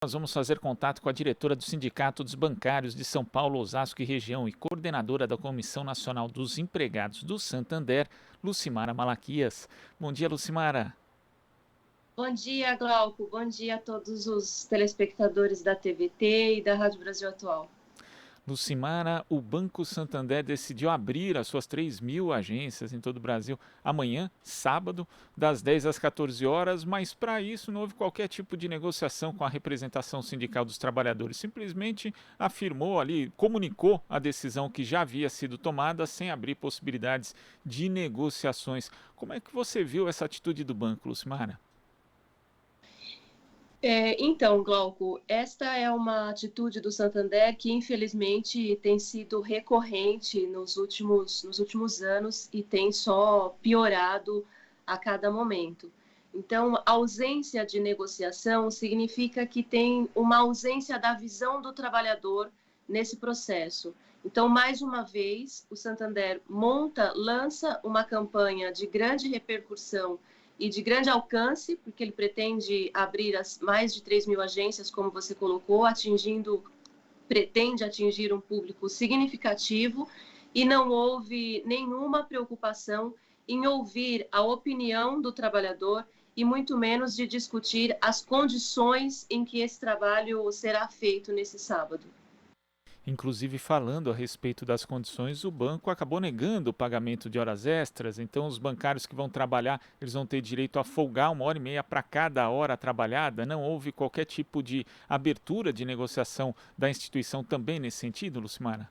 nós vamos fazer contato com a diretora do Sindicato dos Bancários de São Paulo, Osasco e região e coordenadora da Comissão Nacional dos Empregados do Santander, Lucimara Malaquias. Bom dia, Lucimara. Bom dia, Glauco. Bom dia a todos os telespectadores da TVT e da Rádio Brasil Atual. Lucimara, o Banco Santander decidiu abrir as suas 3.000 agências em todo o Brasil amanhã, sábado, das 10 às 14 horas, mas para isso não houve qualquer tipo de negociação com a representação sindical dos trabalhadores. Simplesmente afirmou ali, comunicou a decisão que já havia sido tomada sem abrir possibilidades de negociações. Como é que você viu essa atitude do banco, Lucimara? Então, Glauco, esta é uma atitude do Santander que, infelizmente, tem sido recorrente nos últimos anos e tem só piorado a cada momento. Então, a ausência de negociação significa que tem uma ausência da visão do trabalhador nesse processo. Então, mais uma vez, o Santander lança uma campanha de grande repercussão e de grande alcance, porque ele pretende abrir as mais de 3.000 agências, como você colocou, pretende atingir um público significativo, e não houve nenhuma preocupação em ouvir a opinião do trabalhador e muito menos de discutir as condições em que esse trabalho será feito nesse sábado. Inclusive, falando a respeito das condições, o banco acabou negando o pagamento de horas extras, então os bancários que vão trabalhar, eles vão ter direito a folgar 1h30 para cada hora trabalhada. Não houve qualquer tipo de abertura de negociação da instituição também nesse sentido, Lucimara?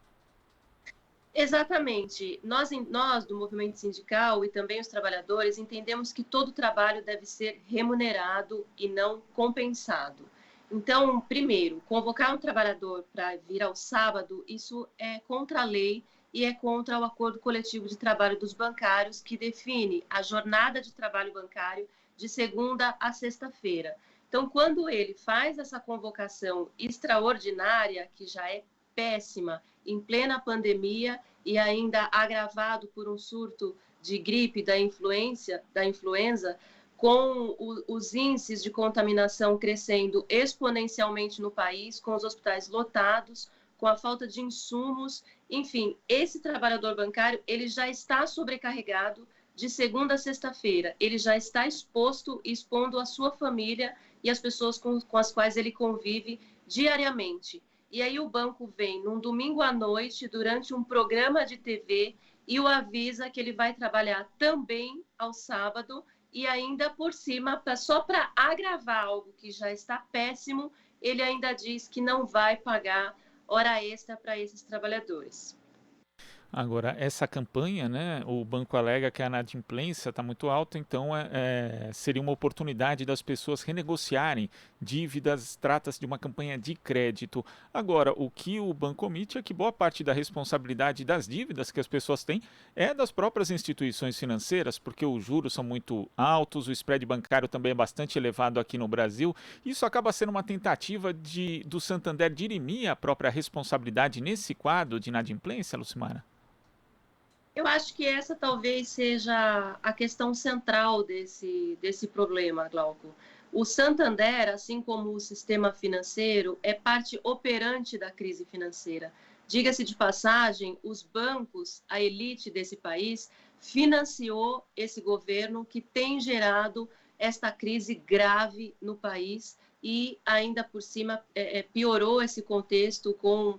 Exatamente. Nós, do movimento sindical e também os trabalhadores, entendemos que todo trabalho deve ser remunerado e não compensado. Então, primeiro, convocar um trabalhador para vir ao sábado, isso é contra a lei e é contra o acordo coletivo de trabalho dos bancários, que define a jornada de trabalho bancário de segunda a sexta-feira. Então, quando ele faz essa convocação extraordinária, que já é péssima, em plena pandemia e ainda agravado por um surto de gripe da influenza, com os índices de contaminação crescendo exponencialmente no país, com os hospitais lotados, com a falta de insumos, enfim, esse trabalhador bancário, ele já está sobrecarregado de segunda a sexta-feira, ele já está expondo a sua família e as pessoas com as quais ele convive diariamente. E aí o banco vem num domingo à noite, durante um programa de TV, e o avisa que ele vai trabalhar também ao sábado, e ainda por cima, só para agravar algo que já está péssimo, ele ainda diz que não vai pagar hora extra para esses trabalhadores. Agora, essa campanha, né, o banco alega que a inadimplência está muito alta, então seria uma oportunidade das pessoas renegociarem dívidas, trata-se de uma campanha de crédito. Agora, o que o banco omite é que boa parte da responsabilidade das dívidas que as pessoas têm é das próprias instituições financeiras, porque os juros são muito altos, o spread bancário também é bastante elevado aqui no Brasil. Isso acaba sendo uma tentativa do Santander dirimir a própria responsabilidade nesse quadro de inadimplência, Lucimara? Eu acho que essa talvez seja a questão central desse problema, Glauco. O Santander, assim como o sistema financeiro, é parte operante da crise financeira. Diga-se de passagem, os bancos, a elite desse país, financiou esse governo que tem gerado esta crise grave no país e ainda por cima piorou esse contexto com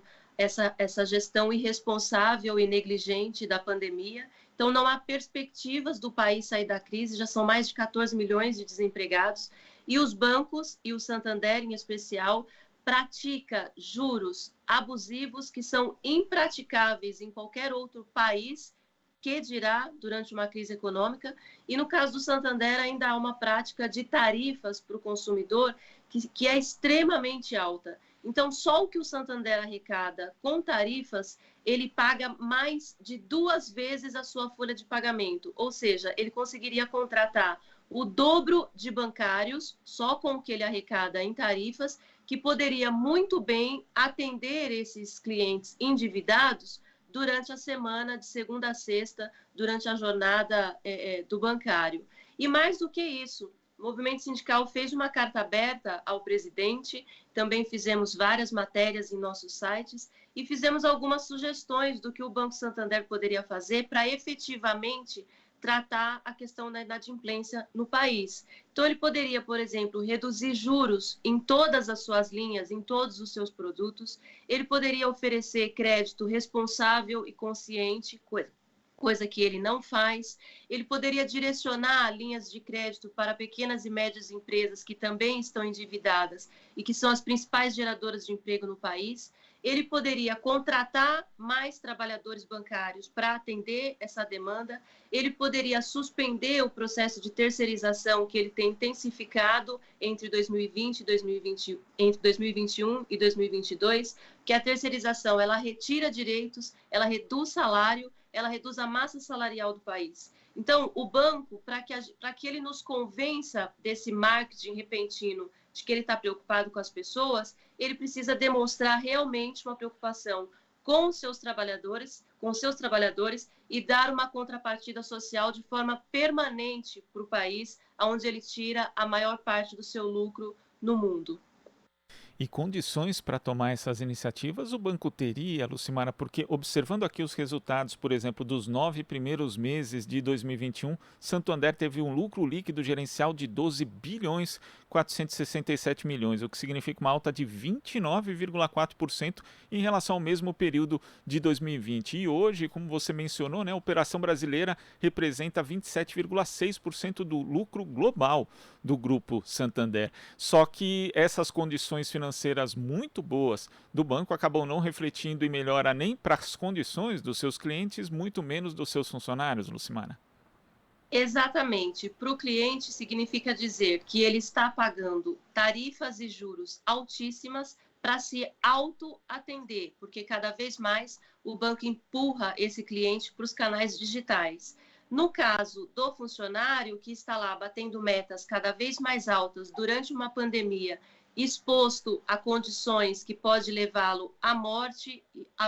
essa gestão irresponsável e negligente da pandemia. Então, não há perspectivas do país sair da crise, já são mais de 14 milhões de desempregados, e os bancos, e o Santander em especial, pratica juros abusivos que são impraticáveis em qualquer outro país, que dirá durante uma crise econômica, e no caso do Santander ainda há uma prática de tarifas para o consumidor que é extremamente alta. Então, só o que o Santander arrecada com tarifas, ele paga mais de 2 vezes a sua folha de pagamento, ou seja, ele conseguiria contratar o dobro de bancários, só com o que ele arrecada em tarifas, que poderia muito bem atender esses clientes endividados durante a semana, de segunda a sexta, durante a jornada do bancário. E mais do que isso, O movimento sindical fez uma carta aberta ao presidente, também fizemos várias matérias em nossos sites e fizemos algumas sugestões do que o Banco Santander poderia fazer para efetivamente tratar a questão da inadimplência no país. Então, ele poderia, por exemplo, reduzir juros em todas as suas linhas, em todos os seus produtos, ele poderia oferecer crédito responsável e consciente, coisa que ele não faz. Ele poderia direcionar linhas de crédito para pequenas e médias empresas que também estão endividadas e que são as principais geradoras de emprego no país. Ele poderia contratar mais trabalhadores bancários para atender essa demanda. Ele poderia suspender o processo de terceirização que ele tem intensificado entre 2020 e 2020, entre 2021 e 2022, que a terceirização ela retira direitos, ela reduz salário, ela reduz a massa salarial do país. Então, o banco, para que ele nos convença desse marketing repentino de que ele está preocupado com as pessoas, ele precisa demonstrar realmente uma preocupação com os seus trabalhadores, e dar uma contrapartida social de forma permanente para o país, onde ele tira a maior parte do seu lucro no mundo. E condições para tomar essas iniciativas o banco teria, Lucimara, porque observando aqui os resultados, por exemplo, dos 9 primeiros meses de 2021, Santander teve um lucro líquido gerencial de 12 bilhões 467 milhões, o que significa uma alta de 29,4% em relação ao mesmo período de 2020. E hoje, como você mencionou, né, a operação brasileira representa 27,6% do lucro global do Grupo Santander. Só que essas condições financeiras muito boas do banco acabam não refletindo em melhora nem para as condições dos seus clientes, muito menos dos seus funcionários, Lucimara. Exatamente. Para o cliente, significa dizer que ele está pagando tarifas e juros altíssimas para se auto-atender, porque cada vez mais o banco empurra esse cliente para os canais digitais. No caso do funcionário que está lá batendo metas cada vez mais altas durante uma pandemia, exposto a condições que pode levá-lo à morte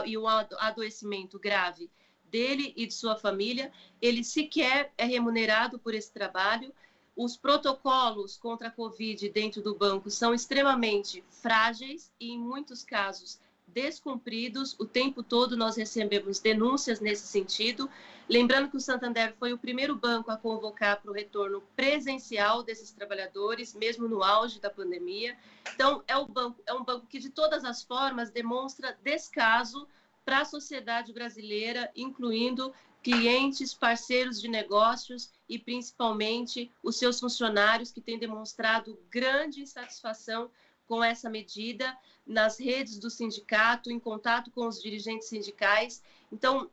e um adoecimento grave dele e de sua família, ele sequer é remunerado por esse trabalho. Os protocolos contra a Covid dentro do banco são extremamente frágeis e, em muitos casos, descumpridos. O tempo todo nós recebemos denúncias nesse sentido. Lembrando que o Santander foi o primeiro banco a convocar para o retorno presencial desses trabalhadores, mesmo no auge da pandemia. Então, é um banco que, de todas as formas, demonstra descaso para a sociedade brasileira, incluindo clientes, parceiros de negócios e, principalmente, os seus funcionários, que têm demonstrado grande insatisfação com essa medida nas redes do sindicato, em contato com os dirigentes sindicais. Então,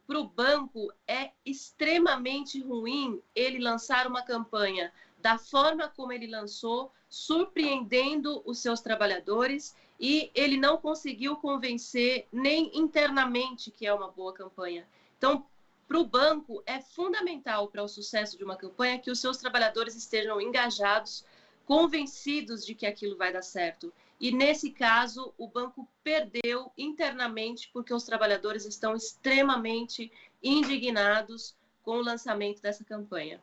para o banco, é extremamente ruim ele lançar uma campanha da forma como ele lançou, surpreendendo os seus trabalhadores, e ele não conseguiu convencer nem internamente que é uma boa campanha. Então, para o banco, é fundamental para o sucesso de uma campanha que os seus trabalhadores estejam engajados, convencidos de que aquilo vai dar certo. E, nesse caso, o banco perdeu internamente porque os trabalhadores estão extremamente indignados com o lançamento dessa campanha.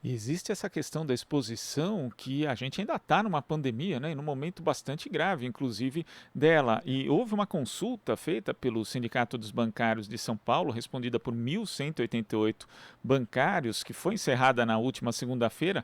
E existe essa questão da exposição que a gente ainda está numa pandemia, né, e num momento bastante grave, inclusive, dela. E houve uma consulta feita pelo Sindicato dos Bancários de São Paulo, respondida por 1.188 bancários, que foi encerrada na última segunda-feira,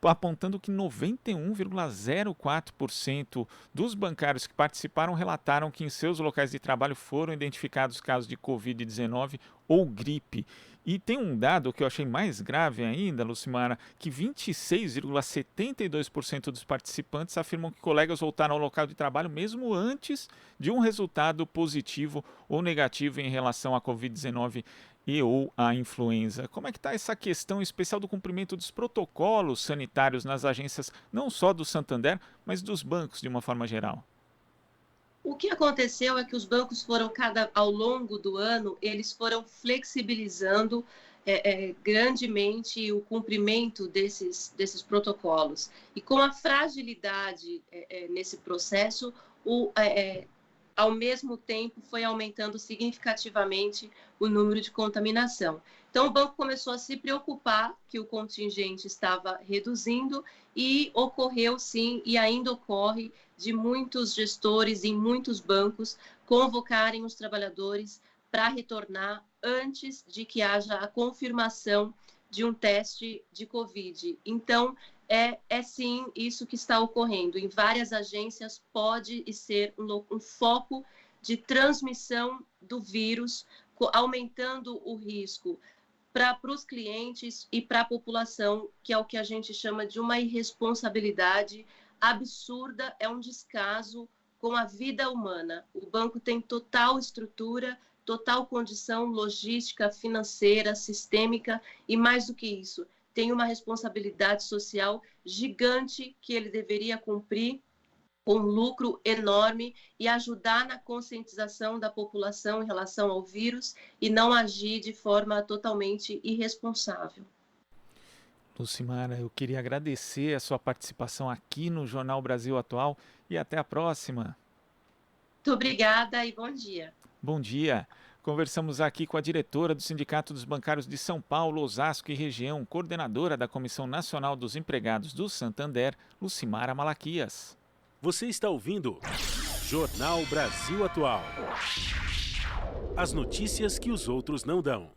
apontando que 91,04% dos bancários que participaram relataram que em seus locais de trabalho foram identificados casos de Covid-19 ou gripe. E tem um dado que eu achei mais grave ainda, Lucimara, que 26,72% dos participantes afirmam que colegas voltaram ao local de trabalho mesmo antes de um resultado positivo ou negativo em relação à Covid-19 e ou a influenza. Como é que está essa questão especial do cumprimento dos protocolos sanitários nas agências, não só do Santander, mas dos bancos de uma forma geral? O que aconteceu é que os bancos foram, ao longo do ano, eles foram flexibilizando grandemente o cumprimento desses protocolos. E com a fragilidade nesse processo, ao mesmo tempo foi aumentando significativamente o número de contaminação. Então, o banco começou a se preocupar que o contingente estava reduzindo e ocorreu sim, e ainda ocorre, de muitos gestores em muitos bancos convocarem os trabalhadores para retornar antes de que haja a confirmação de um teste de Covid. Então, é sim isso que está ocorrendo. Em várias agências pode ser um foco de transmissão do vírus, aumentando o risco para os clientes e para a população, que é o que a gente chama de uma irresponsabilidade absurda, é um descaso com a vida humana. O banco tem total estrutura, total condição logística, financeira, sistêmica e, mais do que isso, tem uma responsabilidade social gigante que ele deveria cumprir, com um lucro enorme, e ajudar na conscientização da população em relação ao vírus e não agir de forma totalmente irresponsável. Lucimara, eu queria agradecer a sua participação aqui no Jornal Brasil Atual e até a próxima. Muito obrigada e bom dia. Bom dia. Conversamos aqui com a diretora do Sindicato dos Bancários de São Paulo, Osasco e região, coordenadora da Comissão Nacional dos Empregados do Santander, Lucimara Malaquias. Você está ouvindo Jornal Brasil Atual. As notícias que os outros não dão.